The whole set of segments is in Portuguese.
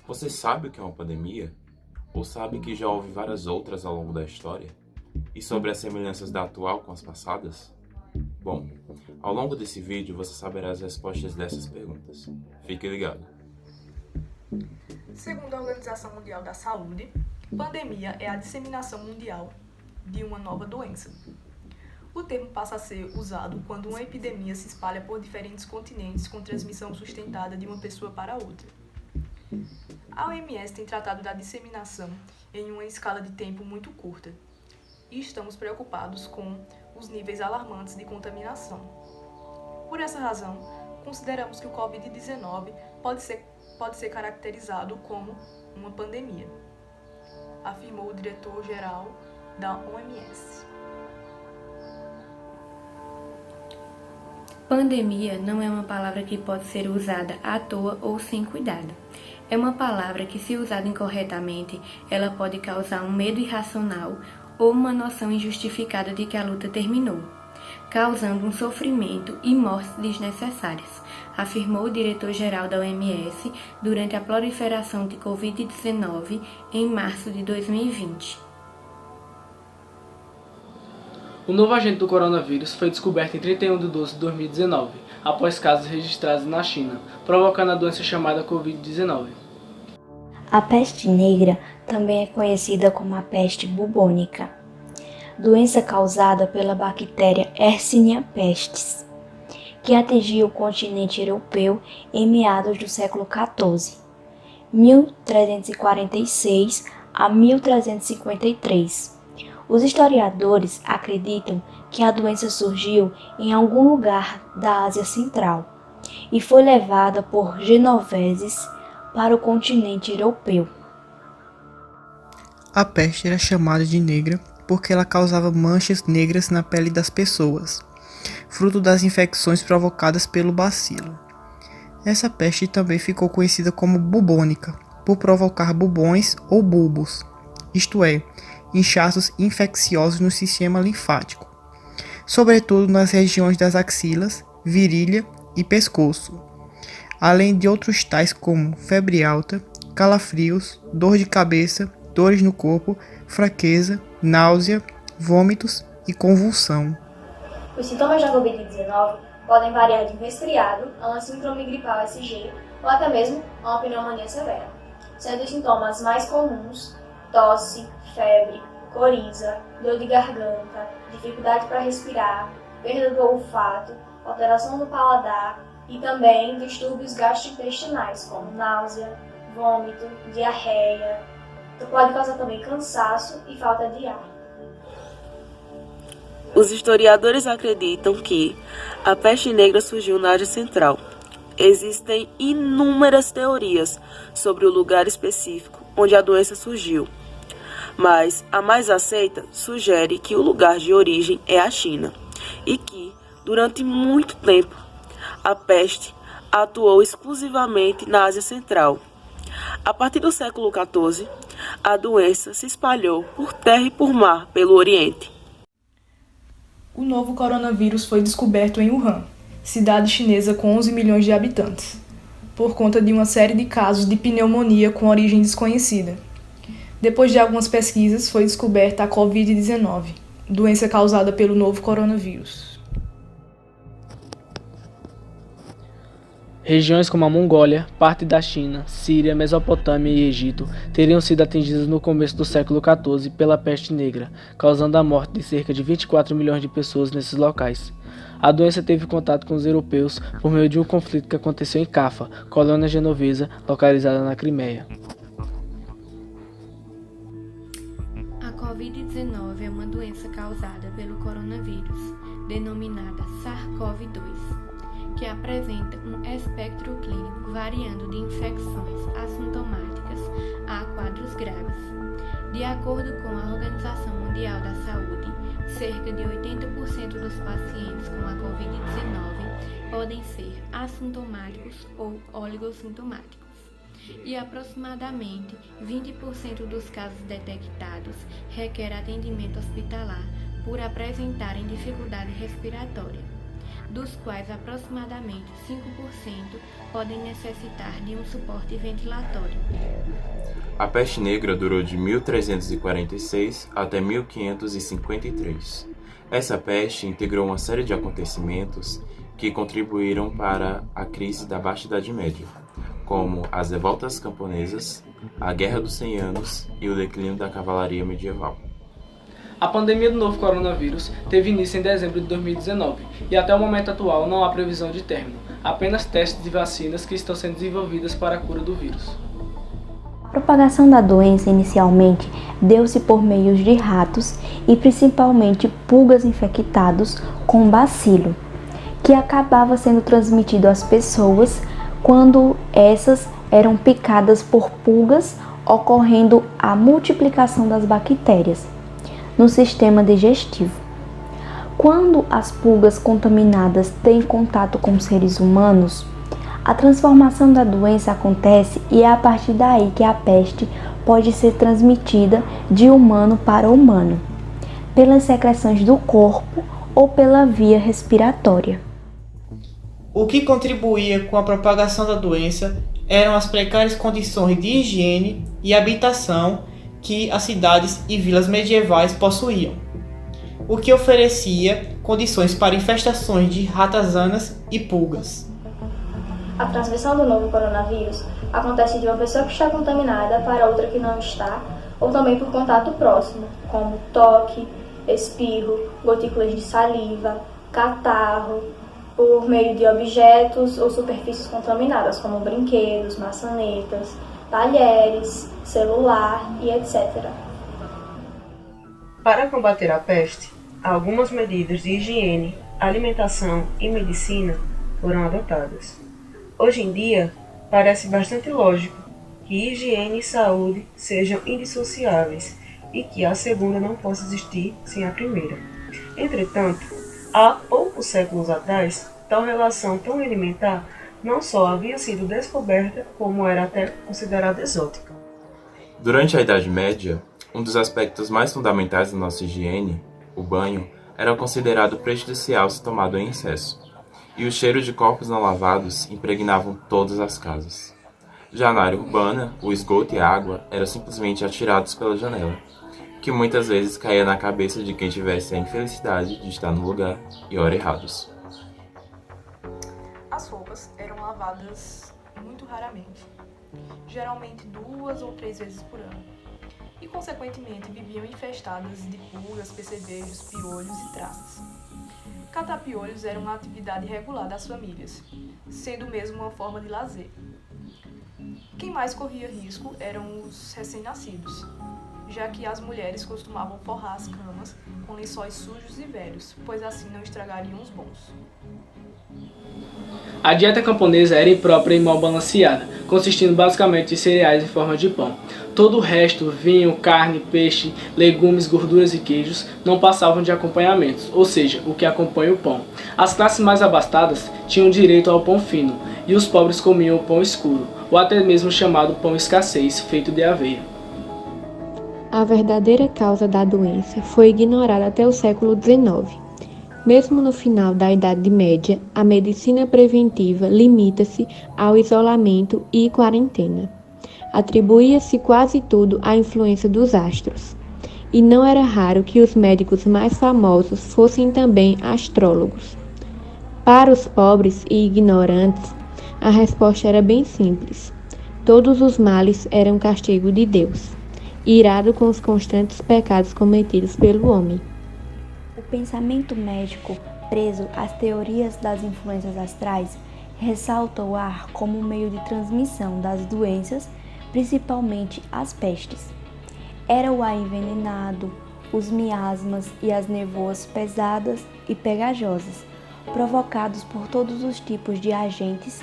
Você sabe o que é uma pandemia? Ou sabe que já houve várias outras ao longo da história? E sobre as semelhanças da atual com as passadas? Bom, ao longo desse vídeo você saberá as respostas dessas perguntas. Fique ligado! Segundo a Organização Mundial da Saúde, pandemia é a disseminação mundial de uma nova doença. O termo passa a ser usado quando uma epidemia se espalha por diferentes continentes com transmissão sustentada de uma pessoa para outra. A OMS tem tratado da disseminação em uma escala de tempo muito curta e estamos preocupados com os níveis alarmantes de contaminação. Por essa razão, consideramos que o Covid-19 pode ser caracterizado como uma pandemia, afirmou o diretor-geral da OMS. Pandemia não é uma palavra que pode ser usada à toa ou sem cuidado. É uma palavra que, se usada incorretamente, ela pode causar um medo irracional ou uma noção injustificada de que a luta terminou, causando um sofrimento e mortes desnecessárias, afirmou o diretor-geral da OMS durante a proliferação de Covid-19 em março de 2020. O novo agente do coronavírus foi descoberto em 31 de 12 de 2019, após casos registrados na China, provocando a doença chamada Covid-19. A peste negra também é conhecida como a peste bubônica, doença causada pela bactéria Yersinia pestis, que atingiu o continente europeu em meados do século XIV, 1346 a 1353. Os historiadores acreditam que a doença surgiu em algum lugar da Ásia Central e foi levada por genoveses para o continente europeu. A peste era chamada de negra porque ela causava manchas negras na pele das pessoas, fruto das infecções provocadas pelo bacilo. Essa peste também ficou conhecida como bubônica, por provocar bubões ou bulbos, isto é, inchaços infecciosos no sistema linfático, sobretudo nas regiões das axilas, virilha e pescoço, além de outros tais como febre alta, calafrios, dor de cabeça, dores no corpo, fraqueza, náusea, vômitos e convulsão. Os sintomas da Covid-19 podem variar de um resfriado a uma síndrome gripal SG ou até mesmo a uma pneumonia severa, sendo os sintomas mais comuns tosse, febre, coriza, dor de garganta, dificuldade para respirar, perda do olfato, alteração no paladar e também distúrbios gastrointestinais como náusea, vômito, diarreia. Pode causar também cansaço e falta de ar. Os historiadores acreditam que a peste negra surgiu na Ásia Central. Existem inúmeras teorias sobre o lugar específico onde a doença surgiu, mas a mais aceita sugere que o lugar de origem é a China e que, durante muito tempo, a peste atuou exclusivamente na Ásia Central. A partir do século XIV, a doença se espalhou por terra e por mar pelo Oriente. O novo coronavírus foi descoberto em Wuhan, cidade chinesa com 11 milhões de habitantes, por conta de uma série de casos de pneumonia com origem desconhecida. Depois de algumas pesquisas, foi descoberta a Covid-19, doença causada pelo novo coronavírus. Regiões como a Mongólia, parte da China, Síria, Mesopotâmia e Egito teriam sido atingidas no começo do século XIV pela peste negra, causando a morte de cerca de 24 milhões de pessoas nesses locais. A doença teve contato com os europeus por meio de um conflito que aconteceu em Cafa, colônia genovesa localizada na Crimeia. A Covid-19 é uma doença causada pelo coronavírus, denominada SARS-CoV-2, que apresenta um espectro clínico variando de infecções assintomáticas a quadros graves. De acordo com a Organização Mundial da Saúde, cerca de 80% dos pacientes com a Covid-19 podem ser assintomáticos ou oligossintomáticos. e aproximadamente 20% dos casos detectados requer atendimento hospitalar por apresentarem dificuldade respiratória, dos quais aproximadamente 5% podem necessitar de um suporte ventilatório. A peste negra durou de 1346 até 1553. Essa peste integrou uma série de acontecimentos que contribuíram para a crise da Baixa Idade Média, como as revoltas camponesas, a Guerra dos 100 Anos e o declínio da cavalaria medieval. A pandemia do novo coronavírus teve início em dezembro de 2019 e até o momento atual não há previsão de término, apenas testes de vacinas que estão sendo desenvolvidas para a cura do vírus. A propagação da doença inicialmente deu-se por meios de ratos e principalmente pulgas infectados com bacilo, que acabava sendo transmitido às pessoas quando essas eram picadas por pulgas, ocorrendo a multiplicação das bactérias no sistema digestivo. Quando as pulgas contaminadas têm contato com seres humanos, a transformação da doença acontece e é a partir daí que a peste pode ser transmitida de humano para humano, pelas secreções do corpo ou pela via respiratória. O que contribuía com a propagação da doença eram as precárias condições de higiene e habitação que as cidades e vilas medievais possuíam, o que oferecia condições para infestações de ratazanas e pulgas. A transmissão do novo coronavírus acontece de uma pessoa que está contaminada para outra que não está, ou também por contato próximo, como toque, espirro, gotículas de saliva, catarro, por meio de objetos ou superfícies contaminadas, como brinquedos, maçanetas, talheres, celular e etc. Para combater a peste, algumas medidas de higiene, alimentação e medicina foram adotadas. Hoje em dia, parece bastante lógico que higiene e saúde sejam indissociáveis e que a segunda não possa existir sem a primeira. Entretanto, há poucos séculos atrás, tal relação tão elementar não só havia sido descoberta, como era até considerada exótica. Durante a Idade Média, um dos aspectos mais fundamentais da nossa higiene, o banho, era considerado prejudicial se tomado em excesso, e o cheiro de corpos não lavados impregnavam todas as casas. Já na área urbana, o esgoto e a água eram simplesmente atirados pela janela, que muitas vezes caía na cabeça de quem tivesse a infelicidade de estar no lugar e hora errados. As roupas eram lavadas muito raramente, geralmente 2 ou 3 vezes por ano, e consequentemente viviam infestadas de pulgas, percevejos, piolhos e traças. Catar piolhos era uma atividade regular das famílias, sendo mesmo uma forma de lazer. Quem mais corria risco eram os recém-nascidos, já que as mulheres costumavam forrar as camas com lençóis sujos e velhos, pois assim não estragariam os bons. A dieta camponesa era imprópria e mal balanceada, consistindo basicamente de cereais em forma de pão. Todo o resto, vinho, carne, peixe, legumes, gorduras e queijos, não passavam de acompanhamentos, ou seja, o que acompanha o pão. As classes mais abastadas tinham direito ao pão fino, e os pobres comiam o pão escuro, ou até mesmo chamado pão escassez, feito de aveia. A verdadeira causa da doença foi ignorada até o século XIX. Mesmo no final da Idade Média, a medicina preventiva limita-se ao isolamento e quarentena. Atribuía-se quase tudo à influência dos astros, e não era raro que os médicos mais famosos fossem também astrólogos. Para os pobres e ignorantes, a resposta era bem simples. Todos os males eram castigo de Deus, irado com os constantes pecados cometidos pelo homem. O pensamento médico, preso às teorias das influências astrais, ressalta o ar como meio de transmissão das doenças, principalmente as pestes. Era o ar envenenado, os miasmas e as nevoas pesadas e pegajosas, provocados por todos os tipos de agentes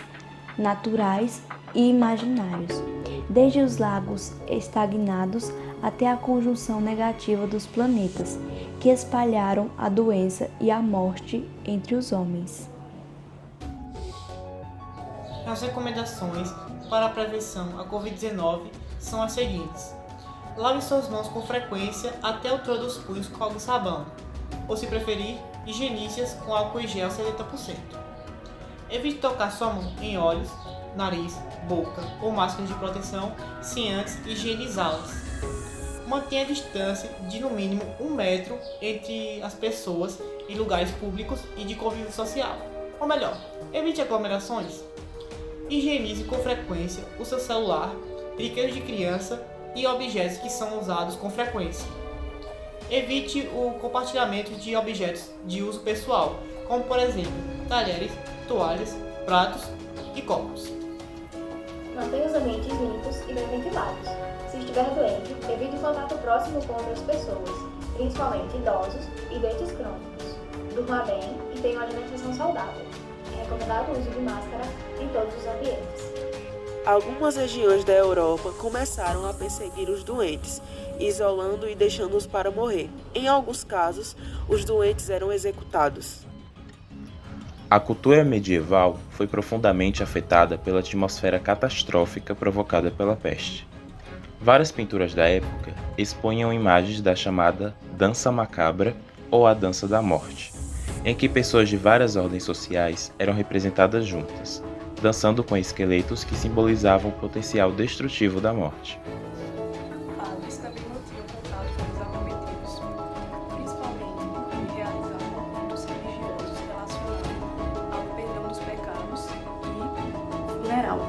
naturais e imaginários, desde os lagos estagnados até a conjunção negativa dos planetas, que espalharam a doença e a morte entre os homens. As recomendações para a prevenção à Covid-19 são as seguintes: lave suas mãos com frequência até a altura dos punhos com água e sabão, ou se preferir, higienize-as com álcool em gel 70%. Evite tocar sua mão em olhos, nariz, boca ou máscaras de proteção sem antes higienizá-las. Mantenha a distância de no mínimo 1 metro entre as pessoas em lugares públicos e de convívio social. Ou melhor, evite aglomerações. Higienize com frequência o seu celular, brinquedos de criança e objetos que são usados com frequência. Evite o compartilhamento de objetos de uso pessoal, como por exemplo, talheres, toalhas, pratos e copos. Mantenha os ambientes limpos e bem ventilados. Se estiver doente, evite o contato próximo com outras pessoas, principalmente idosos e doentes crônicos. Durma bem e tenha uma alimentação saudável. É recomendado o uso de máscara em todos os ambientes. Algumas regiões da Europa começaram a perseguir os doentes, isolando e deixando-os para morrer. Em alguns casos, os doentes eram executados. A cultura medieval foi profundamente afetada pela atmosfera catastrófica provocada pela peste. Várias pinturas da época expunham imagens da chamada dança macabra ou a dança da morte, em que pessoas de várias ordens sociais eram representadas juntas, dançando com esqueletos que simbolizavam o potencial destrutivo da morte. Padres também mantinham contato com os acometidos, principalmente em realizar cultos religiosos relacionados ao perdão dos pecados e funeral.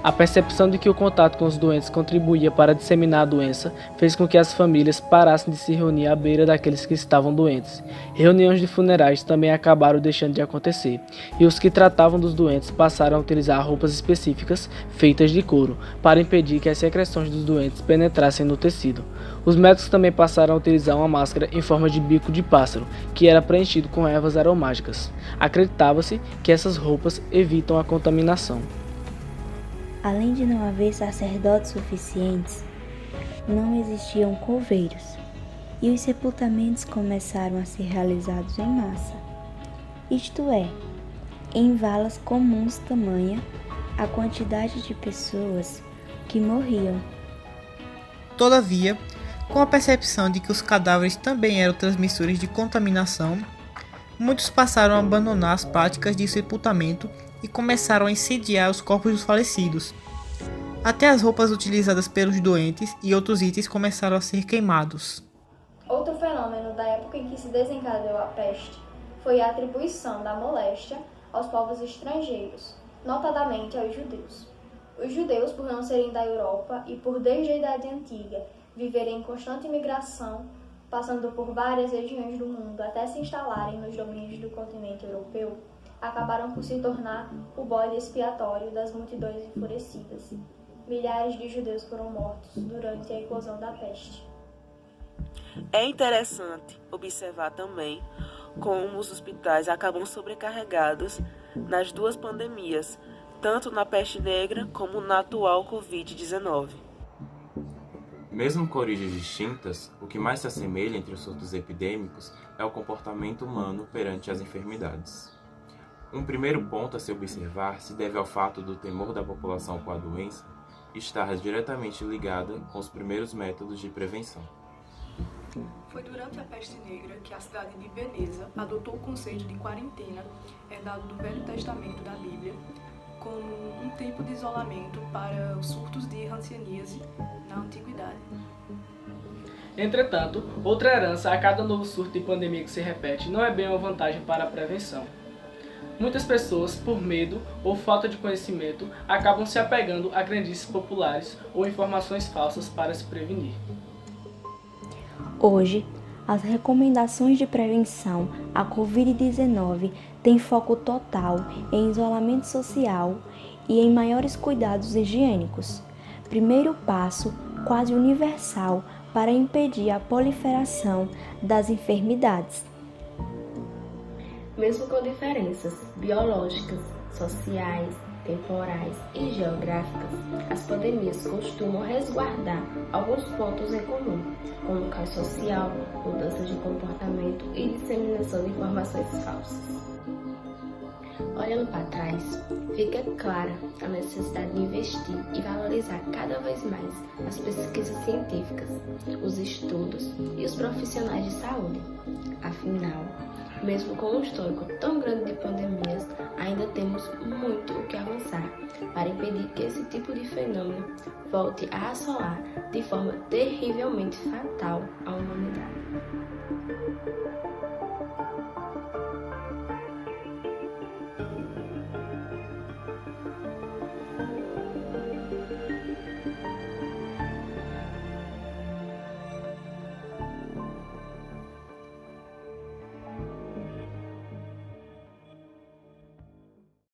A percepção de que o contato com os doentes contribuía para disseminar a doença fez com que as famílias parassem de se reunir à beira daqueles que estavam doentes. Reuniões de funerais também acabaram deixando de acontecer, e os que tratavam dos doentes passaram a utilizar roupas específicas feitas de couro para impedir que as secreções dos doentes penetrassem no tecido. Os médicos também passaram a utilizar uma máscara em forma de bico de pássaro, que era preenchido com ervas aromáticas. Acreditava-se que essas roupas evitam a contaminação. Além de não haver sacerdotes suficientes, não existiam coveiros, e os sepultamentos começaram a ser realizados em massa, isto é, em valas comuns tamanha a quantidade de pessoas que morriam. Todavia, com a percepção de que os cadáveres também eram transmissores de contaminação, muitos passaram a abandonar as práticas de sepultamento e começaram a incendiar os corpos dos falecidos. Até as roupas utilizadas pelos doentes e outros itens começaram a ser queimados. Outro fenômeno da época em que se desencadeou a peste foi a atribuição da moléstia aos povos estrangeiros, notadamente aos judeus. Os judeus, por não serem da Europa e por desde a Idade Antiga viverem em constante migração, passando por várias regiões do mundo até se instalarem nos domínios do continente europeu, acabaram por se tornar o bode expiatório das multidões enfurecidas. Milhares de judeus foram mortos durante a eclosão da peste. É interessante observar também como os hospitais acabam sobrecarregados nas duas pandemias, tanto na peste negra como na atual Covid-19. Mesmo com origens distintas, o que mais se assemelha entre os surtos epidêmicos é o comportamento humano perante as enfermidades. Um primeiro ponto a se observar se deve ao fato do temor da população com a doença estar diretamente ligada com os primeiros métodos de prevenção. Foi durante a peste negra que a cidade de Veneza adotou o conceito de quarentena, herdado do Velho Testamento da Bíblia, como um tempo de isolamento para os surtos de hanseníase na antiguidade. Entretanto, outra herança a cada novo surto de pandemia que se repete não é bem uma vantagem para a prevenção. Muitas pessoas, por medo ou falta de conhecimento, acabam se apegando a crendices populares ou informações falsas para se prevenir. Hoje, as recomendações de prevenção à Covid-19 têm foco total em isolamento social e em maiores cuidados higiênicos. Primeiro passo quase universal para impedir a proliferação das enfermidades. Mesmo com diferenças biológicas, sociais, temporais e geográficas, as pandemias costumam resguardar alguns pontos em comum, como caos social, mudança de comportamento e disseminação de informações falsas. Olhando para trás, fica clara a necessidade de investir e valorizar cada vez mais as pesquisas científicas, os estudos e os profissionais de saúde. Afinal, mesmo com um histórico tão grande de pandemias, ainda temos muito o que avançar para impedir que esse tipo de fenômeno volte a assolar de forma terrivelmente fatal à humanidade.